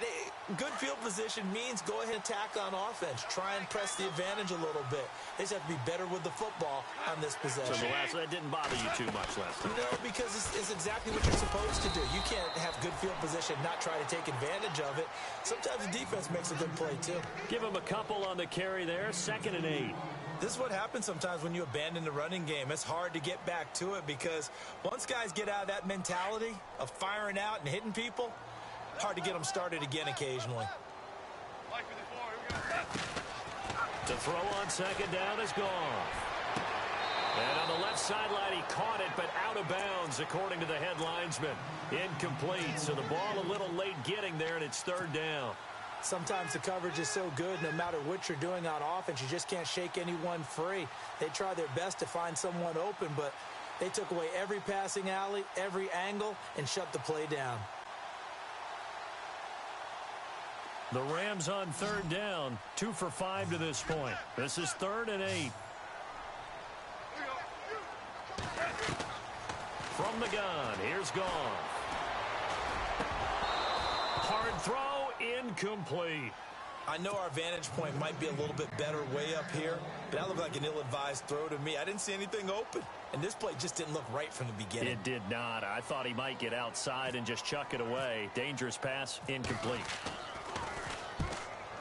good field position means go ahead and attack on offense. Try and press the advantage a little bit. They just have to be better with the football on this possession. So that didn't bother you too much last time? No, because it's exactly what you're supposed to do. You can't have good field position, not try to take advantage of it. Sometimes the defense makes a good play, too. Give him a couple on the carry there, 2nd and 8. This is what happens sometimes when you abandon the running game. It's hard to get back to it because once guys get out of that mentality of firing out and hitting people, hard to get them started again occasionally. To throw on 2nd down is gone. And on the left sideline, he caught it, but out of bounds, according to the head linesman. Incomplete, so the ball a little late getting there, and it's 3rd down. Sometimes the coverage is so good, no matter what you're doing on offense, you just can't shake anyone free. They try their best to find someone open, but they took away every passing alley, every angle, and shut the play down. The Rams on 3rd down, 2 for 5 to this point. This is 3rd and 8. From the gun, here's Goff. Hard throw, incomplete. I know our vantage point might be a little bit better way up here, but that looked like an ill-advised throw to me. I didn't see anything open, and this play just didn't look right from the beginning. It did not. I thought he might get outside and just chuck it away. Dangerous pass, incomplete.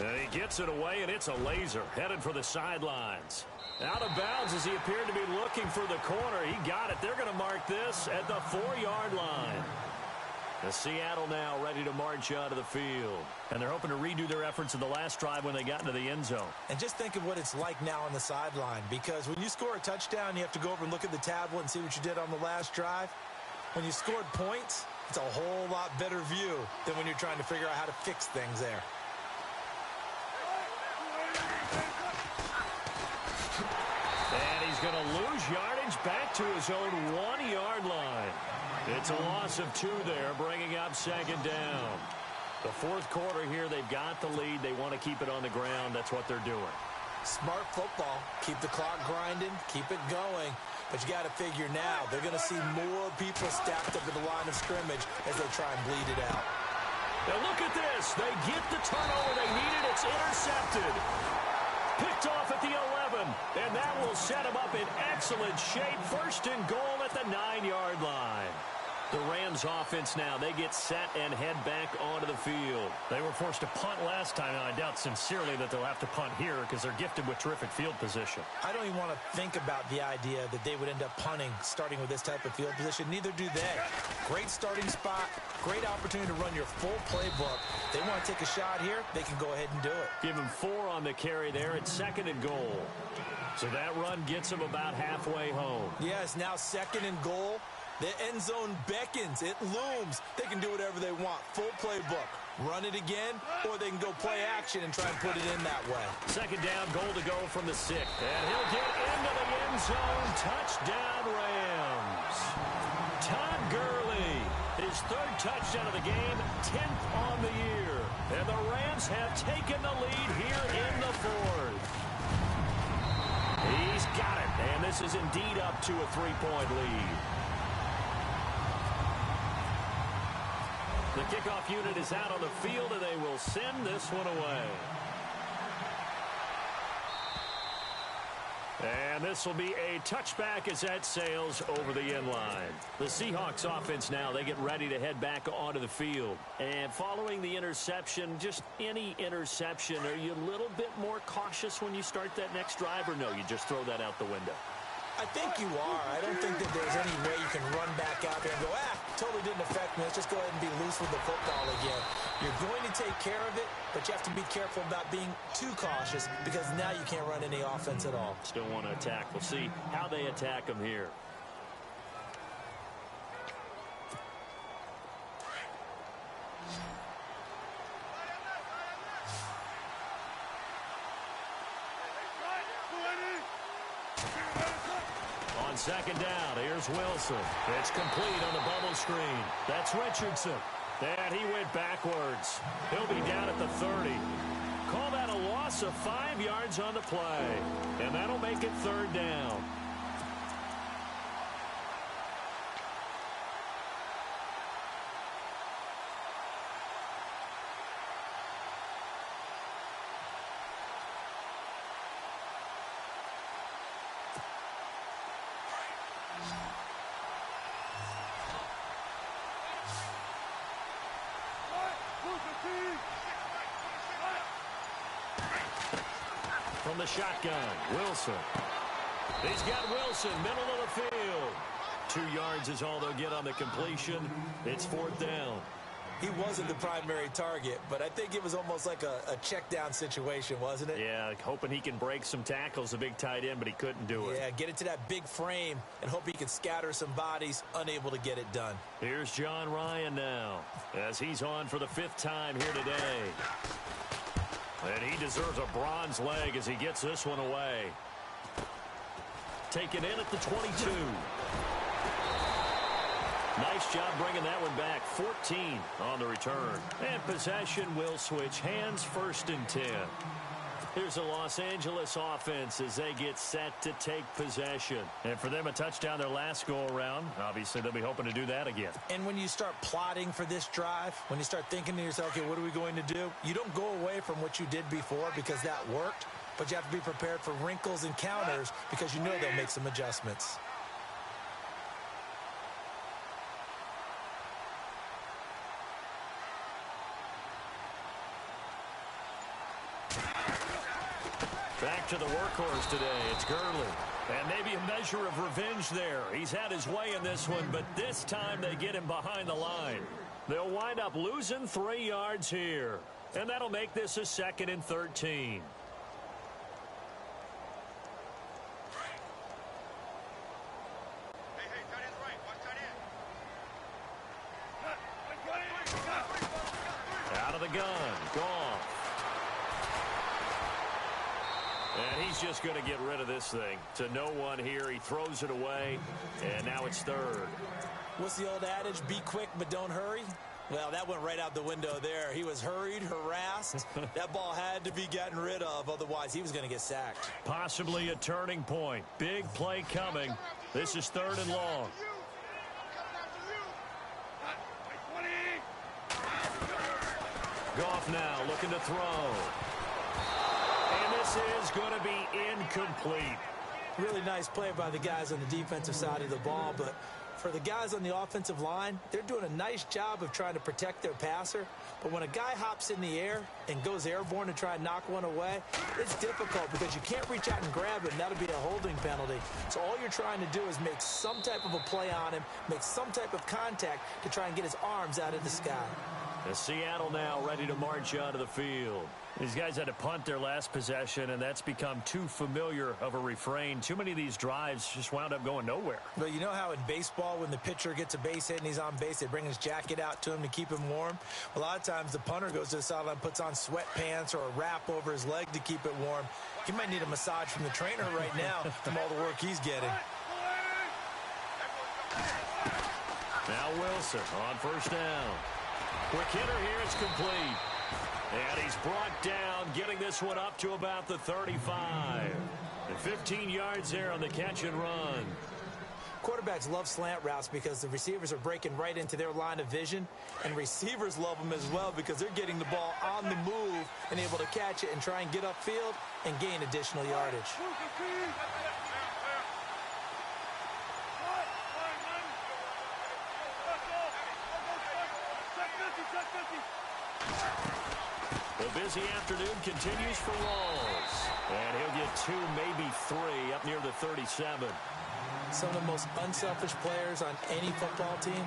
And he gets it away, and it's a laser headed for the sidelines. Out of bounds as he appeared to be looking for the corner. He got it. They're going to mark this at the 4-yard line. The Seattle now ready to march out of the field. And they're hoping to redo their efforts in the last drive when they got into the end zone. And just think of what it's like now on the sideline, because when you score a touchdown, you have to go over and look at the tablet and see what you did on the last drive. When you scored points, it's a whole lot better view than when you're trying to figure out how to fix things there. And he's going to lose yardage back to his own 1-yard line. It's a loss of 2 there, bringing up second down. The fourth quarter here, they've got the lead. They want to keep it on the ground. That's what they're doing. Smart football. Keep the clock grinding. Keep it going. But you got to figure now, they're going to see more people stacked up at the line of scrimmage as they try and bleed it out. Now look at this. They get the turnover they needed. It's intercepted. Picked off at the 11. And that will set them up in excellent shape. First and goal at the 9-yard line. The Rams offense now, they get set and head back onto the field. They were forced to punt last time, and I doubt sincerely that they'll have to punt here because they're gifted with terrific field position. I don't even want to think about the idea that they would end up punting starting with this type of field position. Neither do they. Great starting spot, great opportunity to run your full playbook. They want to take a shot here, they can go ahead and do it. Give him 4 on the carry there. It's second and goal. So that run gets him about halfway home. Yes, now second and goal. The end zone beckons. It looms. They can do whatever they want. Full playbook. Run it again, or they can go play action and try and put it in that way. Second down, goal to go from the 6. And he'll get into the end zone. Touchdown, Rams. Todd Gurley, his 3rd touchdown of the game, 10th on the year. And the Rams have taken the lead here in the 4th. He's got it, and this is indeed up to a 3-point lead. The kickoff unit is out on the field, and they will send this one away. And this will be a touchback as that sails over the end line. The Seahawks offense now, they get ready to head back onto the field. And following the interception, just any interception, are you a little bit more cautious when you start that next drive, or no, you just throw that out the window? I think you are. I don't think that there's any way you can run back out there and go, totally didn't affect me. Let's just go ahead and be loose with the football again. You're going to take care of it, but you have to be careful about being too cautious because now you can't run any offense at all. Still want to attack. We'll see how they attack them here. On second down, here's Wilson. It's complete on the bubble screen. That's Richardson. And he went backwards. He'll be down at the 30. Call that a loss of 5 yards on the play. And that'll make it 3rd down. From the shotgun, Wilson. He's got Wilson, middle of the field. 2 yards is all they'll get on the completion. It's 4th down. He wasn't the primary target, but I think it was almost like a check down situation, wasn't it? Yeah, hoping he can break some tackles, a big tight end, but he couldn't do it. Yeah, get into that big frame and hope he can scatter some bodies, unable to get it done. Here's John Ryan now, as he's on for the 5th time here today. And he deserves a bronze leg as he gets this one away. Taken in at the 22. Nice job bringing that one back. 14 on the return. And possession will switch hands, 1st and 10. Here's the Los Angeles offense as they get set to take possession. And for them, a touchdown their last go-around. Obviously, they'll be hoping to do that again. And when you start plotting for this drive, when you start thinking to yourself, okay, what are we going to do? You don't go away from what you did before because that worked, but you have to be prepared for wrinkles and counters because you know they'll make some adjustments. Back to the workhorse today. It's Gurley. And maybe a measure of revenge there. He's had his way in this one, but this time they get him behind the line. They'll wind up losing 3 yards here. And that'll make this a 2nd and 13. Out of the gun. Goff. And he's just going to get rid of this thing. To no one here. He throws it away. And now it's 3rd. What's the old adage? Be quick, but don't hurry. Well, that went right out the window there. He was hurried, harassed. That ball had to be gotten rid of. Otherwise, he was going to get sacked. Possibly a turning point. Big play coming. This is 3rd and long. Goff now looking to throw. And this is going to be incomplete. Really nice play by the guys on the defensive side of the ball, but for the guys on the offensive line, they're doing a nice job of trying to protect their passer. But when a guy hops in the air and goes airborne to try and knock one away, it's difficult because you can't reach out and grab it, and that'll be a holding penalty. So all you're trying to do is make some type of a play on him, make some type of contact to try and get his arms out of the sky. And Seattle now ready to march onto the field. These guys had to punt their last possession, and that's become too familiar of a refrain. Too many of these drives just wound up going nowhere. But you know how in baseball, when the pitcher gets a base hit and he's on base, they bring his jacket out to him to keep him warm? A lot of times the punter goes to the sideline, puts on sweatpants or a wrap over his leg to keep it warm. He might need a massage from the trainer right now from all the work he's getting. Now Wilson on 1st down. Quick hitter here, it's complete. And he's brought down, getting this one up to about the 35. And 15 yards there on the catch and run. Quarterbacks love slant routes because the receivers are breaking right into their line of vision, and receivers love them as well because they're getting the ball on the move and able to catch it and try and get upfield and gain additional yardage. The busy afternoon continues for Rawls. And he'll get 2, maybe 3 up near the 37. Some of the most unselfish players on any football team,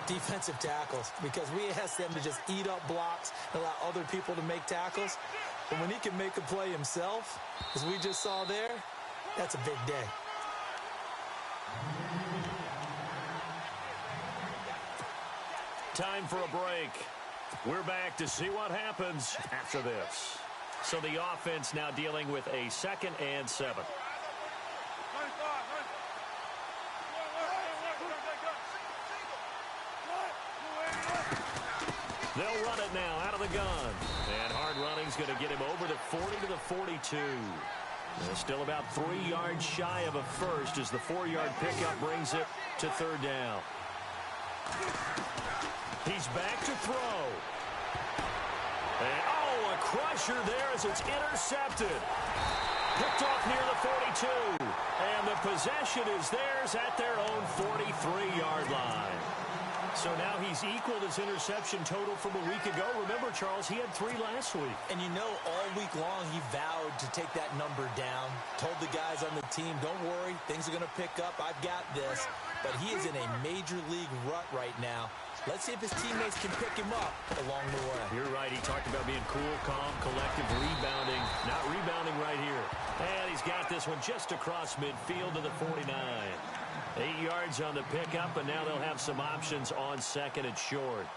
defensive tackles, because we ask them to just eat up blocks and allow other people to make tackles. But when he can make a play himself, as we just saw there, that's a big day. Time for a break. We're back to see what happens after this. So the offense now dealing with a 2nd and 7. They'll run it now out of the gun. And hard running's going to get him over to 40 to the 42. And still about 3 yards shy of a first as the 4-yard pickup brings it to 3rd down. He's back to throw. And, oh, a crusher there as it's intercepted. Picked off near the 42. And the possession is theirs at their own 43-yard line. So now he's equaled his interception total from a week ago. Remember, Charles, he had 3 last week. And you know, all week long he vowed to take that number down. Told the guys on the team, don't worry, things are going to pick up. I've got this. But he is in a major league rut right now. Let's see if his teammates can pick him up along the way. You're right. He talked about being cool, calm, collective, rebounding. Not rebounding right here. And he's got this one just across midfield to the 49. 8 yards on the pickup, and now they'll have some options on 2nd and short.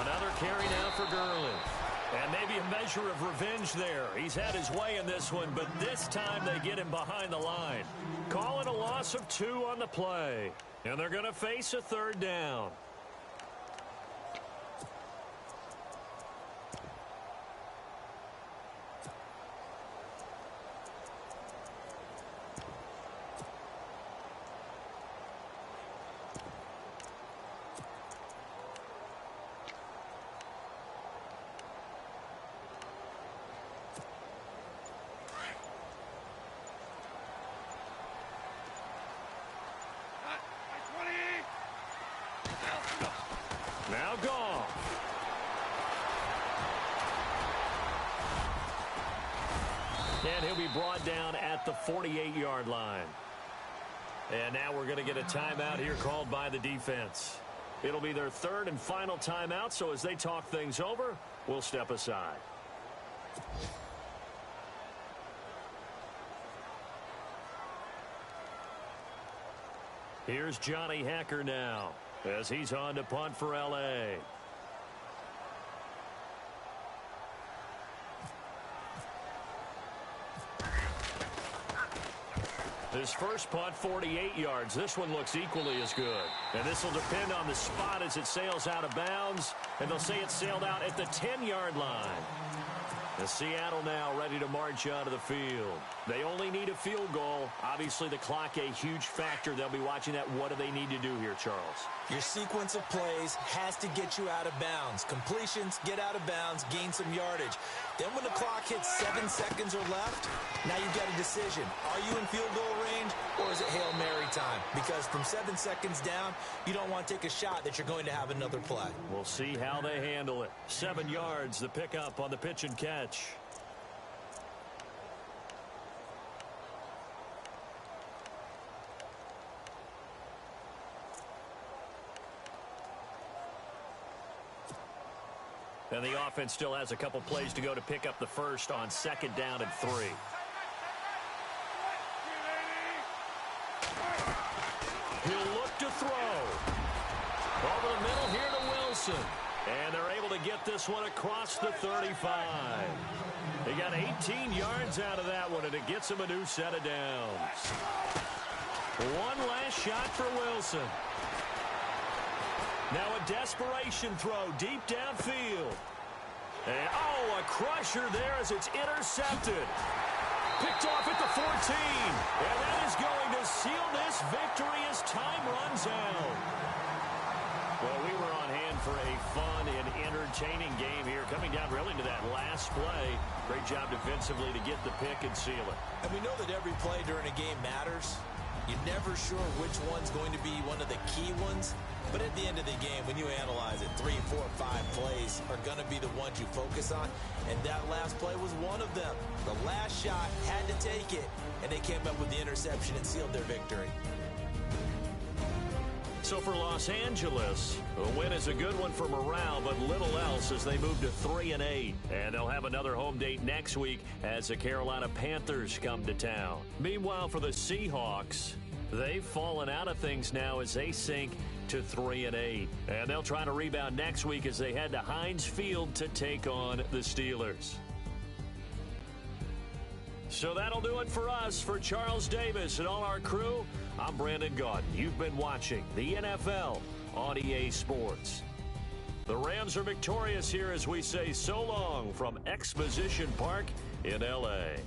Another carry now for Gurley. And maybe a measure of revenge there. He's had his way in this one, but this time they get him behind the line. Calling a loss of 2 on the play. And they're going to face a 3rd down. Now gone. And he'll be brought down at the 48-yard line. And now we're going to get a timeout here called by the defense. It'll be their third and final timeout, so as they talk things over, we'll step aside. Here's Johnny Hacker now as he's on to punt for L.A. His first punt, 48 yards. This one looks equally as good. And this will depend on the spot as it sails out of bounds. And they'll say it sailed out at the 10-yard line. The Seattle now ready to march out of the field. They only need a field goal. Obviously, the clock a huge factor. They'll be watching that. What do they need to do here, Charles? Your sequence of plays has to get you out of bounds. Completions, get out of bounds, gain some yardage. Then when the clock hits 7 seconds or left, now you've got a decision. Are you in field goal range or is it Hail Mary time? Because from 7 seconds down, you don't want to take a shot that you're going to have another play. We'll see how they handle it. 7 yards, the pickup on the pitch and catch. And the offense still has a couple plays to go to pick up the first on 2nd down and 3. He'll look to throw. Over the middle here to Wilson. And they're able to get this one across the 35. He got 18 yards out of that one, and it gets him a new set of downs. One last shot for Wilson. Now a desperation throw deep downfield. And, oh, a crusher there as it's intercepted. Picked off at the 14. And that is going to seal this victory as time runs out. Well, we were on hand for a fun and entertaining game here. Coming down really to that last play. Great job defensively to get the pick and seal it. And we know that every play during a game matters. You're never sure which one's going to be one of the key ones. But at the end of the game, when you analyze it, 3, 4, 5 plays are going to be the ones you focus on. And that last play was one of them. The last shot had to take it, and they came up with the interception and sealed their victory. So for Los Angeles, a win is a good one for morale, but little else as they move to 3-8. And they'll have another home date next week as the Carolina Panthers come to town. Meanwhile, for the Seahawks, they've fallen out of things now as they sink to 3-8. And they'll try to rebound next week as they head to Heinz Field to take on the Steelers. So that'll do it for us. For Charles Davis and all our crew, I'm Brandon Gaudin. You've been watching the NFL on EA Sports. The Rams are victorious here as we say so long from Exposition Park in L.A.